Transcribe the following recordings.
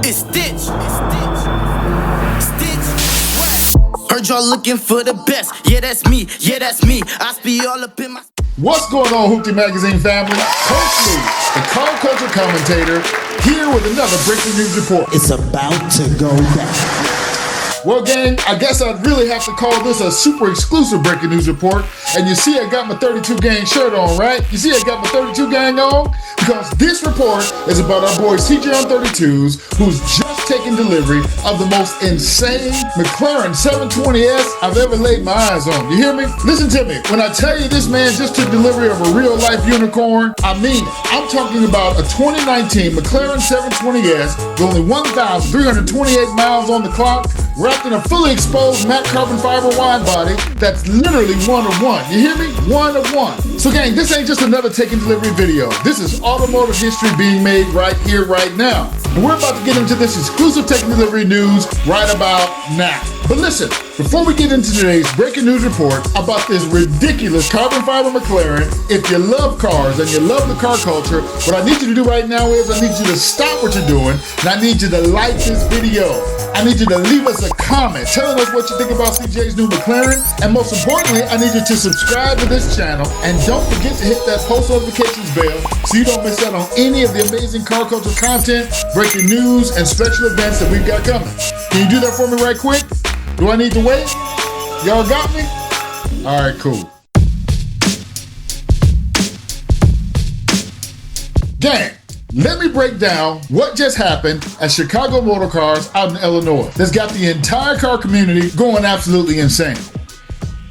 It's Stitch. Heard y'all looking for the best. Yeah, that's me. Yeah, that's me. I speed all up in my... What's going on, Hoopty Magazine family? Coach Lee, the car culture commentator, here with another breaking news report. It's about to go down. Well, gang, I guess I'd really have to call this a super exclusive breaking news report. And you see I got my 32 gang shirt on, right? You see I got my 32 gang on? Because this report is about our boy CJ on 32s, who's just taken delivery of the most insane McLaren 720S I've ever laid my eyes on. You hear me? Listen to me. When I tell you this man just took delivery of a real life unicorn, I mean it. I'm talking about a 2019 McLaren 720S with only 1,328 miles on the clock, wrapped in a fully exposed matte carbon fiber wide body that's literally one of one. You hear me? One of one. So gang, this ain't just another taking delivery video. This is automotive history being made right here, right now. And we're about to get into this exclusive taking delivery news right about now. But listen, before we get into today's breaking news report about this ridiculous carbon fiber McLaren, if you love cars and you love the car culture, what I need you to do right now is I need you to stop what you're doing and I need you to like this video. I need you to leave us a comment telling us what you think about CJ's new McLaren, and most importantly, I need you to subscribe to this channel and don't forget to hit that post notifications bell so you don't miss out on any of the amazing car culture content, breaking news, and special events that we've got coming. Can you do that for me right quick? Do I need to wait? Y'all got me? All right, cool. Gang, let me break down what just happened at Chicago Motor Cars out in Illinois that's got the entire car community going absolutely insane.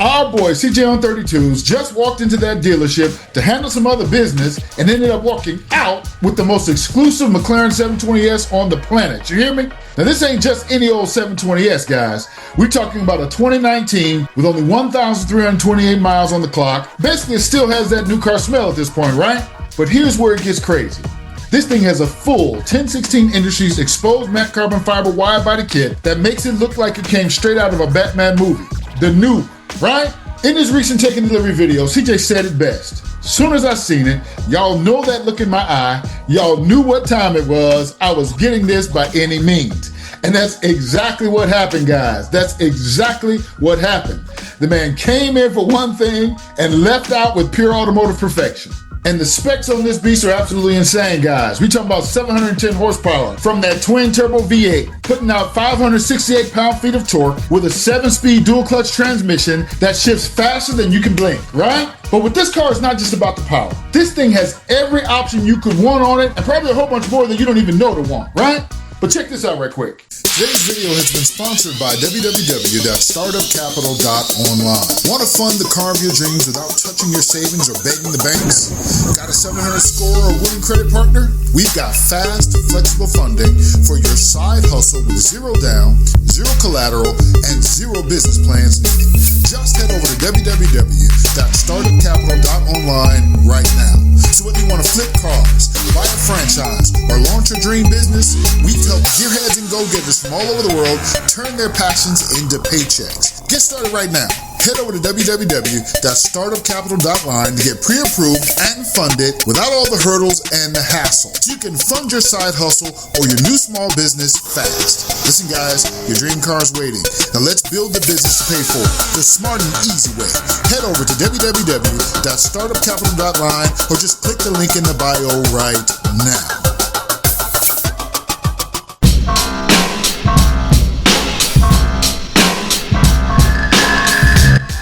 Our boy CJ on 32s just walked into that dealership to handle some other business and ended up walking out with the most exclusive McLaren 720S on the planet. You hear me? Now this ain't just any old 720S, guys. We're talking about a 2019 with only 1,328 miles on the clock. Basically, it still has that new car smell at this point, right? But here's where it gets crazy. This thing has a full 1016 Industries exposed matte carbon fiber wide body kit that makes it look like it came straight out of a Batman movie. The new, right? In his recent taking delivery video, CJ said it best. Soon as I seen it, y'all know that look in my eye. Y'all knew what time it was. I was getting this by any means. And that's exactly what happened, guys. That's exactly what happened. The man came in for one thing and left out with pure automotive perfection. And the specs on this beast are absolutely insane, guys. We talking about 710 horsepower from that twin turbo V8, putting out 568 pound-feet of torque with a 7-speed dual clutch transmission that shifts faster than you can blink, right? But with this car, it's not just about the power. This thing has every option you could want on it, and probably a whole bunch more that you don't even know to want, right? But check this out right quick. Today's video has been sponsored by www.StartupCapital.Online. Want to fund the car of your dreams without touching your savings or begging the banks? Got a 700 score or winning credit partner? We've got fast, flexible funding for your side hustle with zero down, zero collateral, and zero business plans needed. Just head over to www.StartupCapital.Online right now. So whether you want to flip cars, buy a franchise, or launch your dream business, we've helped gearheads and go-getters from all over the world turn their passions into paychecks. Get started right now. Head over to www.StartupCapital.Online to get pre-approved and funded without all the hurdles and the hassle. So you can fund your side hustle or your new small business fast. Listen guys, your dream car is waiting. Now let's build the business to pay for it the smart and easy way. Head over to www.StartupCapital.Online or just click the link in the bio right now.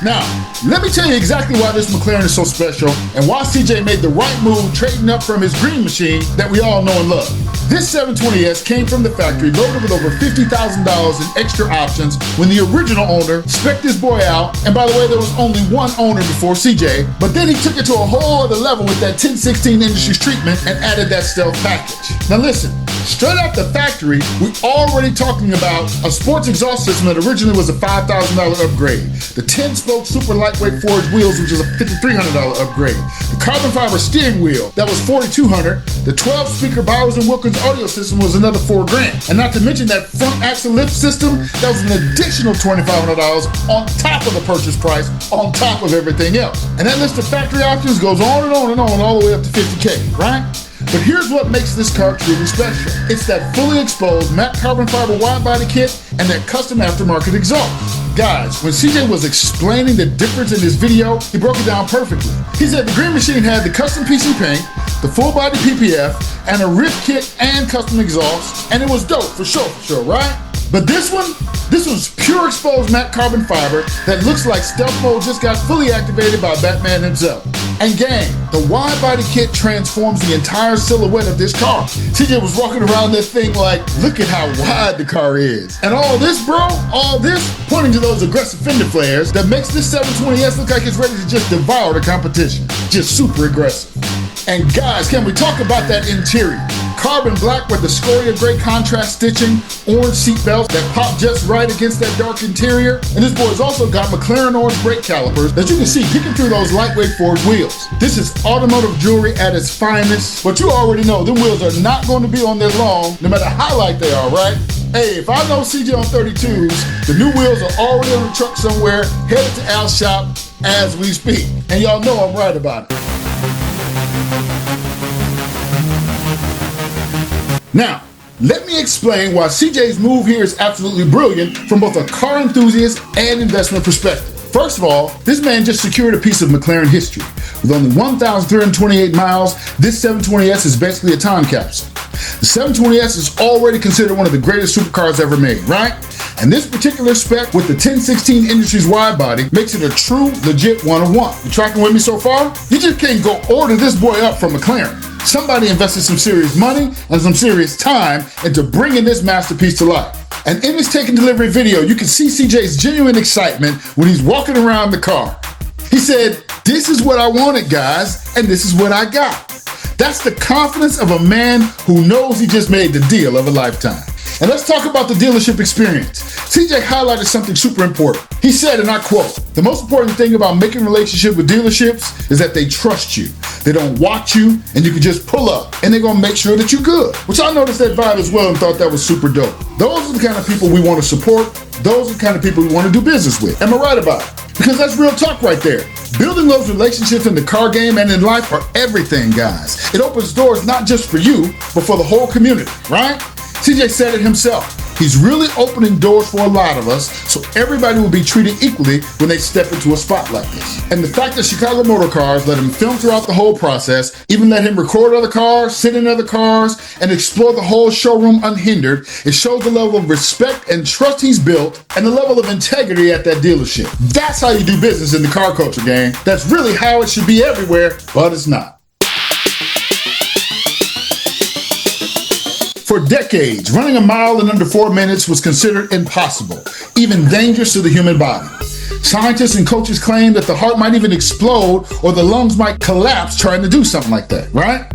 Now, let me tell you exactly why this McLaren is so special and why CJ made the right move trading up from his green machine that we all know and love. This 720S came from the factory loaded with over $50,000 in extra options when the original owner spec'd this boy out. And by the way, there was only one owner before CJ, but then he took it to a whole other level with that 1016 Industries treatment and added that stealth package. Now listen, straight out the factory, we're already talking about a sports exhaust system that originally was a $5,000 upgrade. The 10-spoke super lightweight forged wheels, which is a $5,300 upgrade. The carbon fiber steering wheel, that was $4,200. The 12-speaker Bowers & Wilkins audio system was another $4,000. And not to mention that front axle lift system, that was an additional $2,500 on top of the purchase price, on top of everything else. And that list of factory options goes on and on and on all the way up to $50K, right? But here's what makes this car truly special. It's that fully exposed matte carbon fiber wide body kit and that custom aftermarket exhaust. Guys, when CJ was explaining the difference in this video, he broke it down perfectly. He said the Green Machine had the custom PC paint, the full body PPF, and a rift kit and custom exhaust, and it was dope for sure, right? But this was pure exposed matte carbon fiber that looks like stealth mode just got fully activated by Batman himself. And gang, the wide body kit transforms the entire silhouette of this car. CJ was walking around that thing like, look at how wide the car is. And all this, pointing to those aggressive fender flares that makes this 720S look like it's ready to just devour the competition. Just super aggressive. And guys, can we talk about that interior? Carbon black with the scoria gray contrast stitching, orange seat belts that pop just right against that dark interior. And this boy's also got McLaren orange brake calipers that you can see peeking through those lightweight Ford wheels. This is automotive jewelry at its finest, but you already know them wheels are not going to be on there long, no matter how light they are, right? Hey, if I know CJ on 32s, the new wheels are already on the truck somewhere, headed to Al's shop as we speak. And y'all know I'm right about it. Now, let me explain why CJ's move here is absolutely brilliant from both a car enthusiast and investment perspective. First of all, this man just secured a piece of McLaren history. With only 1,328 miles, this 720S is basically a time capsule. The 720S is already considered one of the greatest supercars ever made, right? And this particular spec with the 1016 Industries wide body makes it a true, legit one-of-one. You tracking with me so far? You just can't go order this boy up from McLaren. Somebody invested some serious money and some serious time into bringing this masterpiece to life. And in this taking delivery video, you can see CJ's genuine excitement when he's walking around the car. He said, "This is what I wanted, guys, and this is what I got." That's the confidence of a man who knows he just made the deal of a lifetime. And let's talk about the dealership experience. CJ highlighted something super important. He said, and I quote, "The most important thing about making a relationship with dealerships is that they trust you. They don't watch you, and you can just pull up, and they're gonna make sure that you're good." Which I noticed that vibe as well and thought that was super dope. Those are the kind of people we want to support. Those are the kind of people we want to do business with. Am I right about it? Because that's real talk right there. Building those relationships in the car game and in life are everything, guys. It opens doors not just for you, but for the whole community, right? CJ said it himself. He's really opening doors for a lot of us, so everybody will be treated equally when they step into a spot like this. And the fact that Chicago Motor Cars let him film throughout the whole process, even let him record other cars, sit in other cars, and explore the whole showroom unhindered, it shows the level of respect and trust he's built and the level of integrity at that dealership. That's how you do business in the car culture, gang. That's really how it should be everywhere, but it's not. For decades, running a mile in under 4 minutes was considered impossible, even dangerous to the human body. Scientists and coaches claim that the heart might even explode or the lungs might collapse trying to do something like that, right?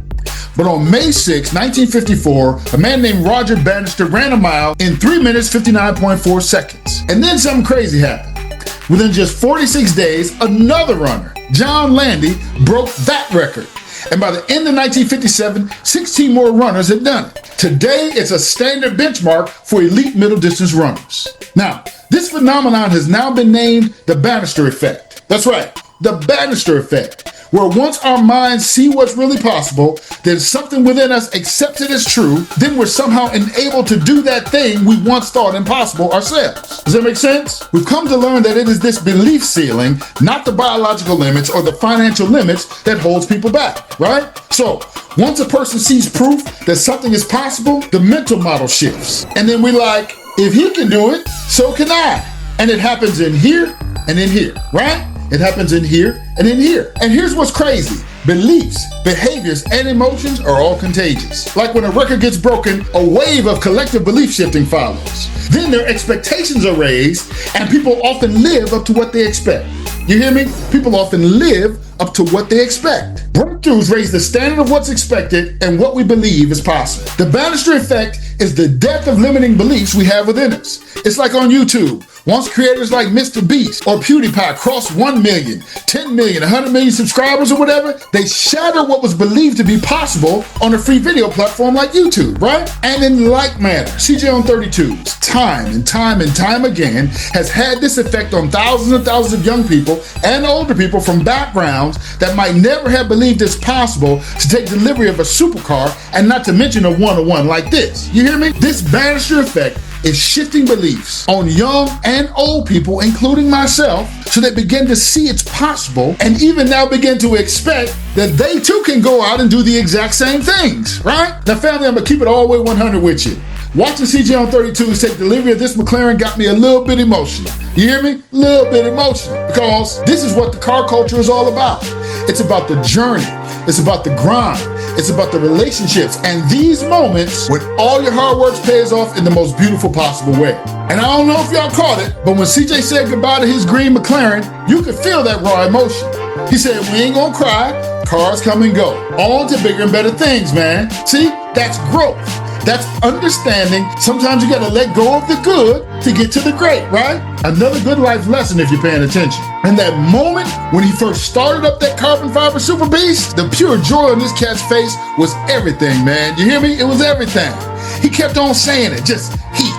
But on May 6, 1954, a man named Roger Bannister ran a mile in 3 minutes, 59.4 seconds. And then something crazy happened. Within just 46 days, another runner, John Landy, broke that record. And by the end of 1957, 16 more runners had done it. Today, it's a standard benchmark for elite middle distance runners. Now, this phenomenon has now been named the Bannister effect. That's right, the Bannister effect, where once our minds see what's really possible, then something within us accepts it as true, then we're somehow enabled to do that thing we once thought impossible ourselves. Does that make sense? We've come to learn that it is this belief ceiling, not the biological limits or the financial limits, that holds people back, right? So, once a person sees proof that something is possible, the mental model shifts. And then we're like, if he can do it, so can I. And it happens in here and in here, right? It happens in here and in here. And here's what's crazy. Beliefs, behaviors, and emotions are all contagious. Like when a record gets broken, a wave of collective belief shifting follows. Then their expectations are raised, and people often live up to what they expect. You hear me? People often live up to what they expect. Breakthroughs raise the standard of what's expected and what we believe is possible. The Bannister effect is the death of limiting beliefs we have within us. It's like on YouTube, Once creators like Mr. Beast or PewDiePie cross 1 million, 10 million, 100 million subscribers or whatever, they shatter what was believed to be possible on a free video platform like YouTube, right? And in like manner, CJ on 32s, time and time again, has had this effect on thousands and thousands of young people and older people from backgrounds that might never have believed it's possible to take delivery of a supercar, and not to mention a one-on-one like this. You hear me? This banister effect is shifting beliefs on young and old people, including myself, so they begin to see it's possible and even now begin to expect that they too can go out and do the exact same things, right? Now family, I'm gonna keep it all the way 100 with you. Watching CJ on 32s take delivery of this McLaren got me a little bit emotional. You hear me? A little bit emotional, because this is what the car culture is all about. It's about the journey. It's about the grind. It's about the relationships and these moments when all your hard work pays off in the most beautiful possible way. And I don't know if y'all caught it, but when CJ said goodbye to his green McLaren, you could feel that raw emotion. He said, we ain't gonna cry, cars come and go. On to bigger and better things, man. See, that's growth. That's understanding. Sometimes you gotta let go of the good to get to the great, right? Another good life lesson if you're paying attention. And that moment when he first started up that carbon fiber super beast, the pure joy on this cat's face was everything, man. You hear me? It was everything. He kept on saying it, just heat,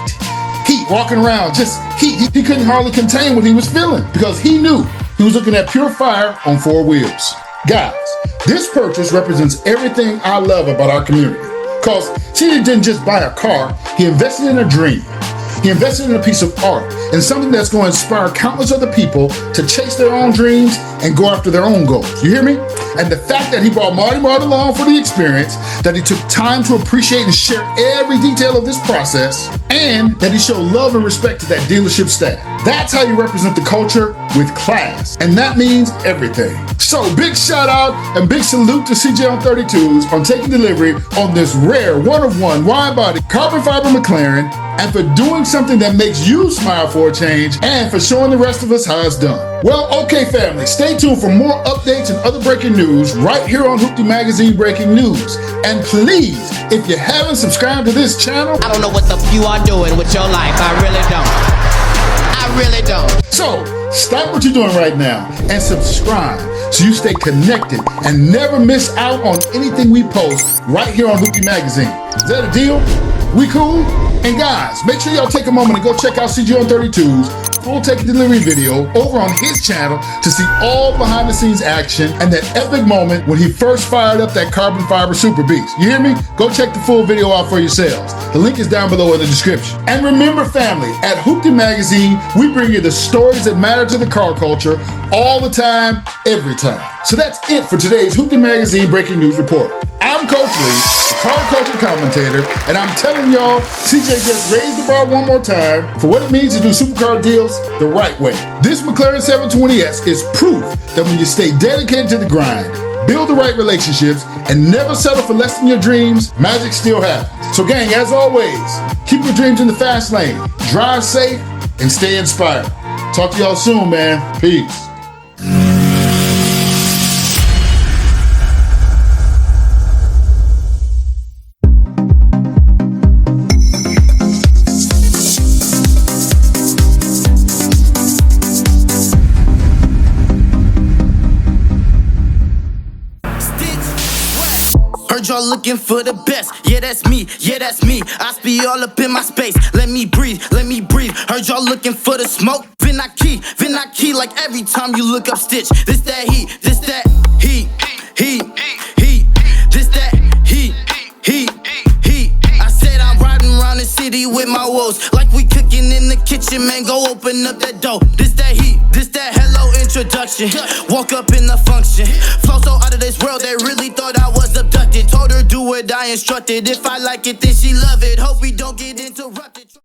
walking around, just heat. He couldn't hardly contain what he was feeling because he knew he was looking at pure fire on 4 wheels. Guys, this purchase represents everything I love about our community. Because CJ didn't just buy a car, he invested in a dream. He invested in a piece of art and something that's going to inspire countless other people to chase their own dreams and go after their own goals. You hear me? And the fact that he brought Marty along for the experience, that he took time to appreciate and share every detail of this process, and that he showed love and respect to that dealership staff. That's how you represent the culture with class. And that means everything. So big shout out and big salute to CJ on 32s on taking delivery on this rare one-of-one wide-body carbon fiber McLaren, and for doing something that makes you smile for a change, and for showing the rest of us how it's done. Well, okay family, stay tuned for more updates and other breaking news right here on Hoopty Magazine Breaking News. And please, if you haven't subscribed to this channel, I don't know what the f you are doing with your life. I really don't. So stop what you're doing right now and subscribe so you stay connected and never miss out on anything we post right here on Hoopty Magazine. Is that a deal? We cool? And guys, make sure y'all take a moment and go check out CJ on 32's full take delivery video over on his channel to see all behind the scenes action and that epic moment when he first fired up that carbon fiber super beast. You hear me? Go check the full video out for yourselves. The link is down below in the description. And remember family, at Hoopty Magazine, we bring you the stories that matter to the car culture all the time, every time. So that's it for today's Hoopty Magazine Breaking News Report. I'm Coach Lee, the car culture commentator, and I'm telling y'all, CJ just raised the bar one more time for what it means to do supercar deals the right way. This McLaren 720S is proof that when you stay dedicated to the grind, build the right relationships, and never settle for less than your dreams, magic still happens. So gang, as always, keep your dreams in the fast lane, drive safe, and stay inspired. Talk to y'all soon, man. Peace. Heard y'all looking for the best. Yeah, that's me. I be all up in my space. Let me breathe. Heard y'all looking for the smoke. Vin I key like every time you look up Stitch. This that heat. This that heat. This that heat. I said I'm riding around the city with my woes. Like we cooking in the kitchen, man. Go open up that door. This that heat. This that hello introduction. Walk up in the function. Flow so out of this world, they really thought I was abducted. Told her do what I instructed. If I like it, then she love it. Hope we don't get interrupted.